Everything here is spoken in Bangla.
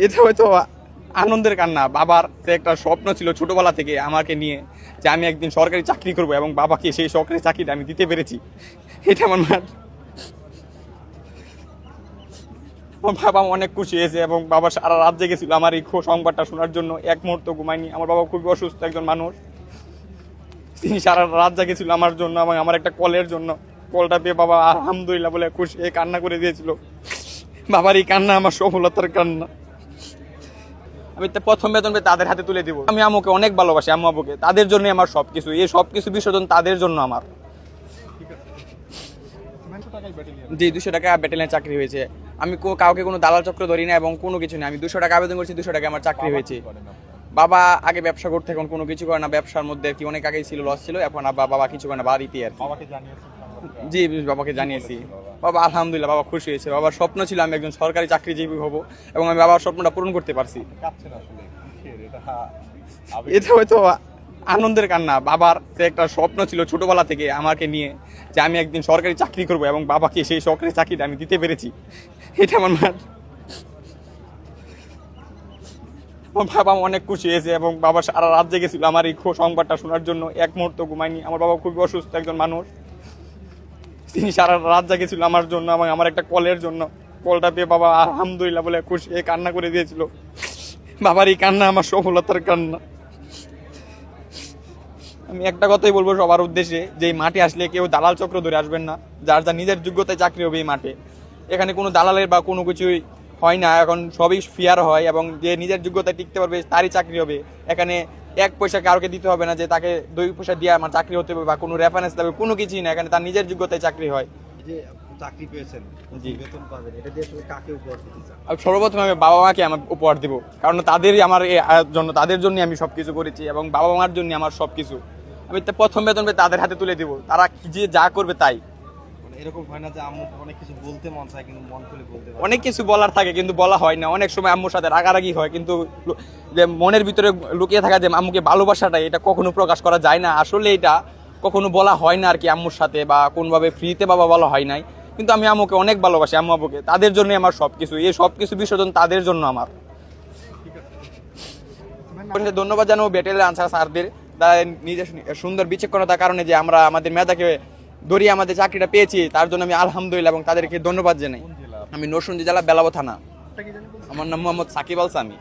এটা হয়তো আনন্দের কান্না। বাবার যে একটা স্বপ্ন ছিল ছোটবেলা থেকে আমাকে নিয়ে, যে আমি একদিন সরকারি চাকরি করব, এবং বাবাকে সেই সরকারি চাকরিটা আমি দিতে পেরেছি। এটা আমার বাবা অনেক খুশি হয়েছে, এবং বাবা সারা রাত জেগেছিল আমার এই সংবাদটা শোনার জন্য। এক মুহূর্ত ঘুমায়নি। আমার বাবা খুবই অসুস্থ একজন মানুষ, তিনি সারা রাত জেগেছিল আমার জন্য এবং আমার একটা কলের জন্য। কলটা পেয়ে বাবা আলহামদুলিল্লাহ বলে খুশি কান্না করে দিয়েছিল। বাবার এই কান্না আমার সফলতার কান্না। আমি প্রথম বেতন পেয়ে তাদের হাতে তুলে দিব। আমি আম্মুকে অনেক ভালোবাসি, আম্মু আব্বুকে, তাদের জন্য আমার সবকিছু। এই সবকিছু বিসর্জন তাদের জন্য আমার। জি, 200 টাকা ব্যাটালিয়নে চাকরি হয়েছে। আমি কাউকে কোনো দালাল চক্র ধরি না এবং কোনো কিছু না। আমি 200 টাকা আবেদন করছি, 200 টাকা আমার চাকরি হয়েছে। বাবা আগে ব্যবসা করতে, এখন কোনো কিছু করে না। ব্যবসার মধ্যে কি অনেক আগেই ছিল, লস ছিল। এখন বাবা কিছু করে না, বাড়িতে আর জি বাবাকে জানিয়েছি। বাবা আলহামদুলিল্লাহ বাবা খুশি হয়েছে। বাবার স্বপ্ন ছিল আমি একজন সরকারি চাকরিজীবী হব, এবং আমি বাবার স্বপ্নটা পূরণ করতে পারছি। এটা হয়তো আনন্দের কান্না। বাবার যে একটা স্বপ্ন ছিল ছোটবেলা থেকে আমাকে নিয়ে, যে আমি একদিন সরকারি চাকরি করব, এবং বাবাকে সেই সরকারি চাকরিটা আমি দিতে পেরেছি। এটা আমার বাবা অনেক খুশি হয়েছে, এবং বাবা সারা রাত জেগেছিল আমার এই সংবাদটা শোনার জন্য। এক মুহূর্ত ঘুমায়নি। আমার বাবা খুবই অসুস্থ একজন মানুষ, তিনি সারা রাত জেগেছিল আমার জন্য এবং আমার একটা কলের জন্য। কলটা পেয়ে বাবা আলহামদুলিল্লাহ বলে খুশি কান্না করে দিয়েছিল। বাবার এই কান্না আমার সফলতার কান্না। আমি একটা কথাই বলবো সবার উদ্দেশ্যে, যে এই মাঠে আসলে কেউ দালাল চক্র ধরে আসবেন না। যার যার নিজের যোগ্যতায় চাকরি হবে এই মাঠে। এখানে কোনো দালালের বা কোনো কিছুই হয় না, এখন সবই ফেয়ার হয়, এবং যে নিজের যোগ্যতায় টিকতে পারবে তারই চাকরি হবে। এখানে 1 পয়সা কাউকে দিতে হবে না, যে তাকে 2 পয়সা দিয়ে আমার চাকরি হতে হবে বা কোনো রেফারেন্স দেবে, কোনো কিছুই না। এখানে তার নিজের যোগ্যতায় চাকরি হয়। চাকরি পেয়েছেন, বেতন পাবেন, এটা দিয়ে আসলে কাকে উপহার দিতে চান? সর্বপ্রথম আমি বাবা মাকে আমার উপহার দিব, কারণ তাদেরই আমার জন্য, তাদের জন্য আমি সবকিছু করেছি, এবং বাবা মার জন্য আমার সবকিছু। আমি প্রথম বেতন পেয়ে তাদের হাতে তুলে দিব, তারা যে যা করবে তাই। এরকম হয় না যে আম্মু অনেক কিছু বলতে মন চায় কিন্তু মন খুলে বলতে পারে? অনেক কিছু বলার থাকে কিন্তু বলা হয় না। অনেক সময় আম্মুর সাথে রাগারাগি হয়, কিন্তু যে মনের ভিতরে লুকিয়ে থাকা যে আম্মুকে ভালোবাসাটা, এটা কখনো প্রকাশ করা যায় না। আসলে এটা কখনো বলা হয় না আর কি আম্মুর সাথে, বা কোনোভাবে ফ্রিতে বাবা বলা হয় নাই। কিন্তু আমি আম্মুকে অনেক ভালোবাসি, আম্মু আব্বুকে, তাদের জন্য আমার সবকিছু। এই সবকিছু বিসর্জন তাদের জন্য আমার। ধন্যবাদ জানাবো ব্যাটালিয়ন আনসার স্যারদের, তারা নিজের সুন্দর বিচক্ষণতার কারণে যে আমরা আমাদের মেধাকে ধরিয়ে আমাদের চাকরিটা পেয়েছি, তার জন্য আমি আলহামদুলিল্লাহ এবং তাদেরকে ধন্যবাদ জানাই। আমি নরসিংদী জেলা বেলাব থানা। আমার নাম মোহাম্মদ সাকিব আল সামি।